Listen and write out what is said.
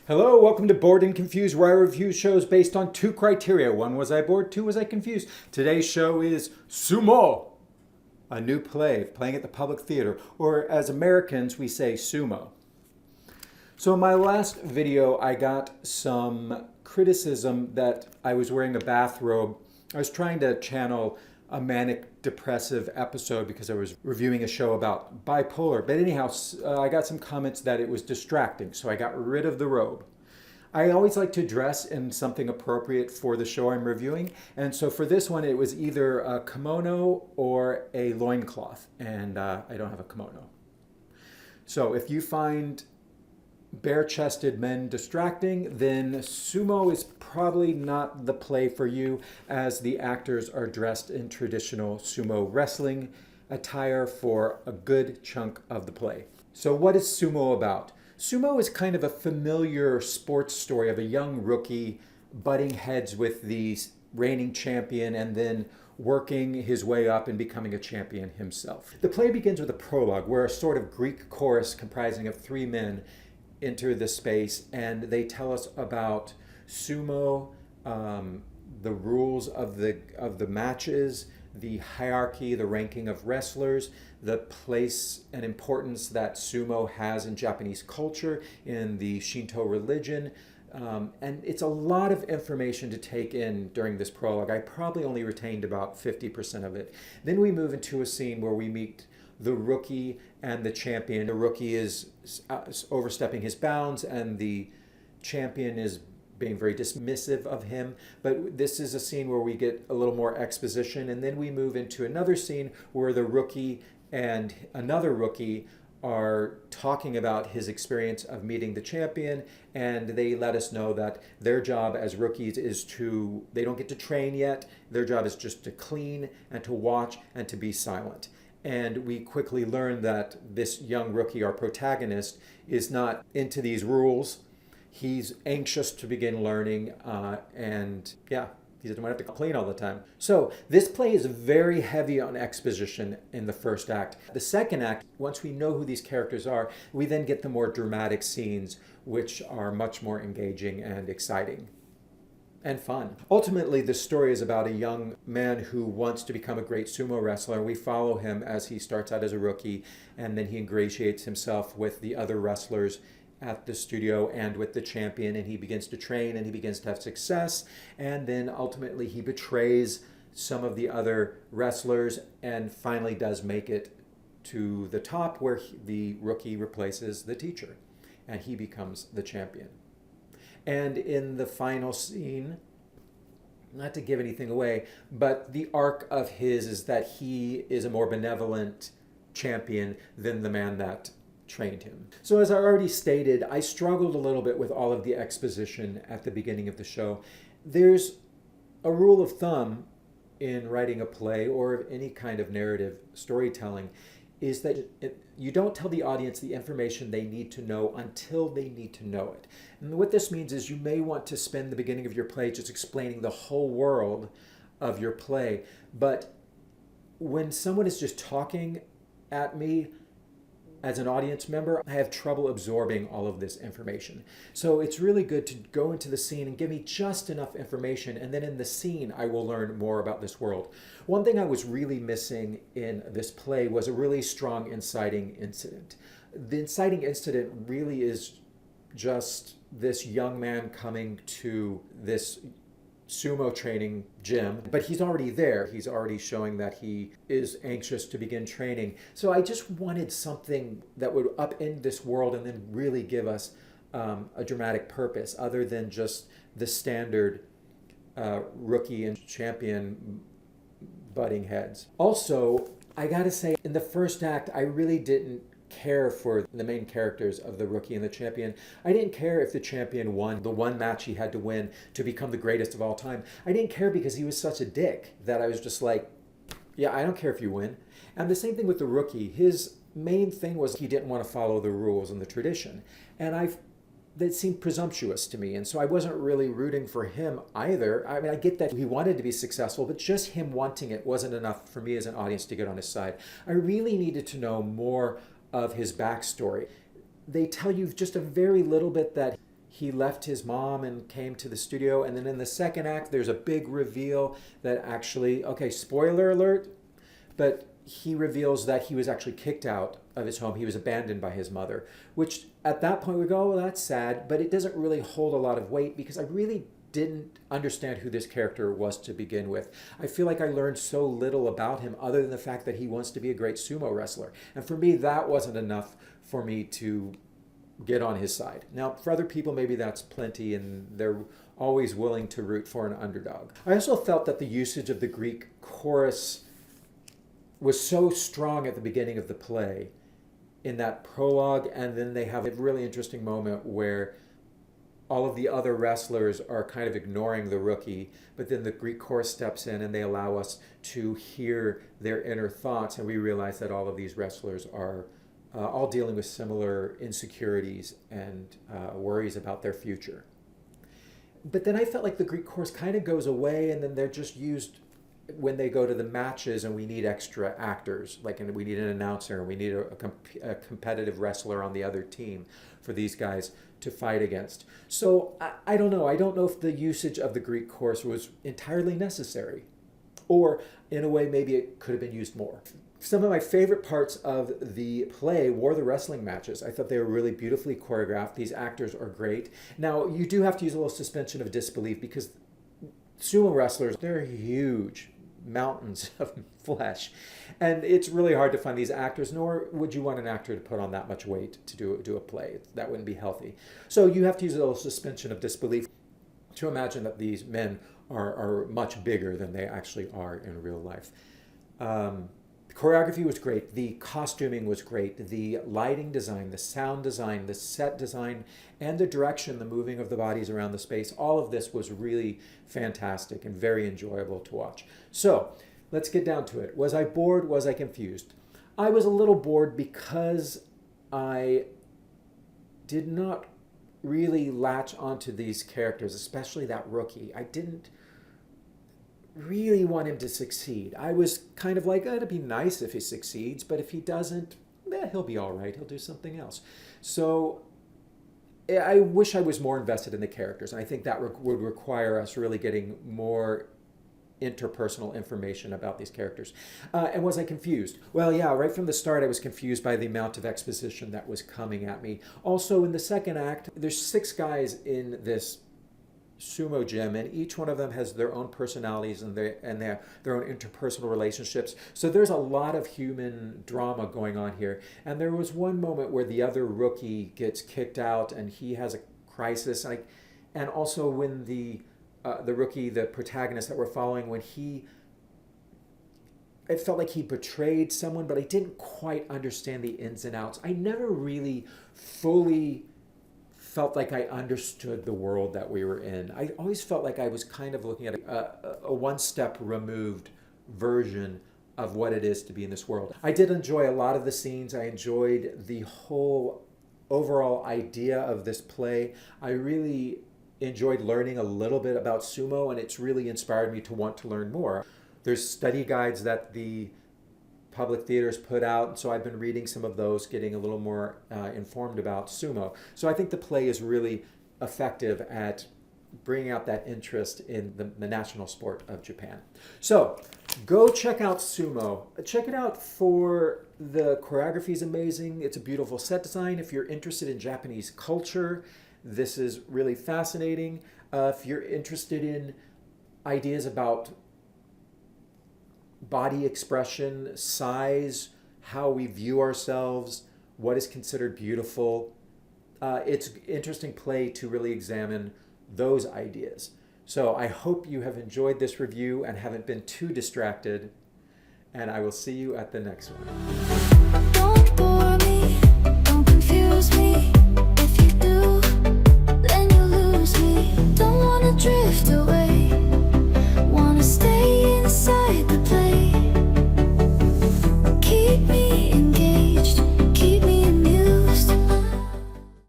Hello, welcome to Bored and Confused, where I review shows based on two criteria. One, was I bored? Two, was I confused? Today's show is Sumo, a new play playing at the Public Theater, or as Americans, we say sumo. So in my last video, I got some criticism that I was wearing a bathrobe. I was trying to channel a manic depressive episode because I was reviewing a show about bipolar. But anyhow, I got some comments that it was distracting, so I got rid of the robe. I always like to dress in something appropriate for the show I'm reviewing, and so for this one it was either a kimono or a loincloth, and I don't have a kimono. So if you find bare-chested men distracting, then sumo is probably not the play for you, as the actors are dressed in traditional sumo wrestling attire for a good chunk of the play. So what is sumo about? Sumo is kind of a familiar sports story of a young rookie butting heads with the reigning champion and then working his way up and becoming a champion himself. The play begins with a prologue where a sort of Greek chorus comprising of three men enter the space, and they tell us about sumo, the rules of the matches, the hierarchy, the ranking of wrestlers, the place and importance that sumo has in Japanese culture, in the Shinto religion. And it's a lot of information to take in during this prologue. I probably only retained about 50% of it. Then we move into a scene where we meet the rookie and the champion. The rookie is overstepping his bounds, and the champion is being very dismissive of him. But this is a scene where we get a little more exposition, and then we move into another scene where the rookie and another rookie are talking about his experience of meeting the champion, and they let us know that their job as rookies is they don't get to train yet. Their job is just to clean and to watch and to be silent. And we quickly learn that this young rookie, our protagonist, is not into these rules. He's anxious to begin learning, and he doesn't want to have to clean all the time. So this play is very heavy on exposition in the first act. The second act, once we know who these characters are, we then get the more dramatic scenes, which are much more engaging and exciting and fun. Ultimately, the story is about a young man who wants to become a great sumo wrestler. We follow him as he starts out as a rookie, and then he ingratiates himself with the other wrestlers at the studio and with the champion, and he begins to train and he begins to have success, and then ultimately he betrays some of the other wrestlers and finally does make it to the top, where the rookie replaces the teacher and he becomes the champion. And in the final scene, not to give anything away, but the arc of his is that he is a more benevolent champion than the man that trained him. So as I already stated, I struggled a little bit with all of the exposition at the beginning of the show. There's a rule of thumb in writing a play or any kind of narrative storytelling, is that you don't tell the audience the information they need to know until they need to know it. And what this means is you may want to spend the beginning of your play just explaining the whole world of your play, but when someone is just talking at me as an audience member, I have trouble absorbing all of this information. So it's really good to go into the scene and give me just enough information, and then in the scene I will learn more about this world. One thing I was really missing in this play was a really strong inciting incident. The inciting incident really is just this young man coming to this sumo training gym, but he's already there. He's already showing that he is anxious to begin training. So I just wanted something that would upend this world and then really give us a dramatic purpose, other than just the standard rookie and champion butting heads. Also, I gotta say, in the first act, I really didn't care for the main characters of the rookie and the champion. I didn't care if the champion won the one match he had to win to become the greatest of all time. I didn't care because he was such a dick that I was just like, yeah, I don't care if you win. And the same thing with the rookie. His main thing was he didn't want to follow the rules and the tradition. And that seemed presumptuous to me, and so I wasn't really rooting for him either. I mean, I get that he wanted to be successful, but just him wanting it wasn't enough for me as an audience to get on his side. I really needed to know more of his backstory. They tell you just a very little bit that he left his mom and came to the studio. And then in the second act, there's a big reveal that actually, okay, spoiler alert, but he reveals that he was actually kicked out of his home. He was abandoned by his mother, which at that point we go, oh, well, that's sad, but it doesn't really hold a lot of weight because I really didn't understand who this character was to begin with. I feel like I learned so little about him other than the fact that he wants to be a great sumo wrestler. And for me, that wasn't enough for me to get on his side. Now, for other people, maybe that's plenty and they're always willing to root for an underdog. I also felt that the usage of the Greek chorus was so strong at the beginning of the play in that prologue, and then they have a really interesting moment where all of the other wrestlers are kind of ignoring the rookie, but then the Greek chorus steps in and they allow us to hear their inner thoughts, and we realize that all of these wrestlers are all dealing with similar insecurities and worries about their future. But then I felt like the Greek chorus kind of goes away, and then they're just used when they go to the matches and we need extra actors, like we need an announcer and we need a competitive wrestler on the other team for these guys to fight against. So I don't know. I don't know if the usage of the Greek chorus was entirely necessary, or in a way maybe it could have been used more. Some of my favorite parts of the play were the wrestling matches. I thought they were really beautifully choreographed. These actors are great. Now, you do have to use a little suspension of disbelief because sumo wrestlers, they're huge mountains of flesh, and it's really hard to find these actors, nor would you want an actor to put on that much weight to do a play. That wouldn't be healthy. So you have to use a little suspension of disbelief to imagine that these men are much bigger than they actually are in real life. Choreography was great. The costuming was great. The lighting design, the sound design, the set design, and the direction, the moving of the bodies around the space, all of this was really fantastic and very enjoyable to watch. So let's get down to it. Was I bored? Was I confused? I was a little bored because I did not really latch onto these characters, especially that rookie. I didn't really want him to succeed. I was kind of like, it'd be nice if he succeeds, but if he doesn't, he'll be all right. He'll do something else. So I wish I was more invested in the characters, and I think that would require us really getting more interpersonal information about these characters. And was I confused? Well, yeah, right from the start I was confused by the amount of exposition that was coming at me. Also, in the second act, there's 6 guys in this sumo gym, and each one of them has their own personalities and their own interpersonal relationships. So there's a lot of human drama going on here. And there was one moment where the other rookie gets kicked out and he has a crisis. And also when the rookie, the protagonist that we're following, it felt like he betrayed someone, but I didn't quite understand the ins and outs. I never really fully felt like I understood the world that we were in. I always felt like I was kind of looking at a one-step removed version of what it is to be in this world. I did enjoy a lot of the scenes. I enjoyed the whole overall idea of this play. I really enjoyed learning a little bit about sumo, and it's really inspired me to want to learn more. There's study guides that the public theaters put out, so I've been reading some of those, getting a little more informed about sumo. So I think the play is really effective at bringing out that interest in the national sport of Japan. So go check out Sumo. Check it out for the choreography is amazing. It's a beautiful set design. If you're interested in Japanese culture, this is really fascinating. If you're interested in ideas about body expression, size, how we view ourselves, what is considered beautiful. It's an interesting play to really examine those ideas. So I hope you have enjoyed this review and haven't been too distracted, and I will see you at the next one. Don't bore me, don't confuse me.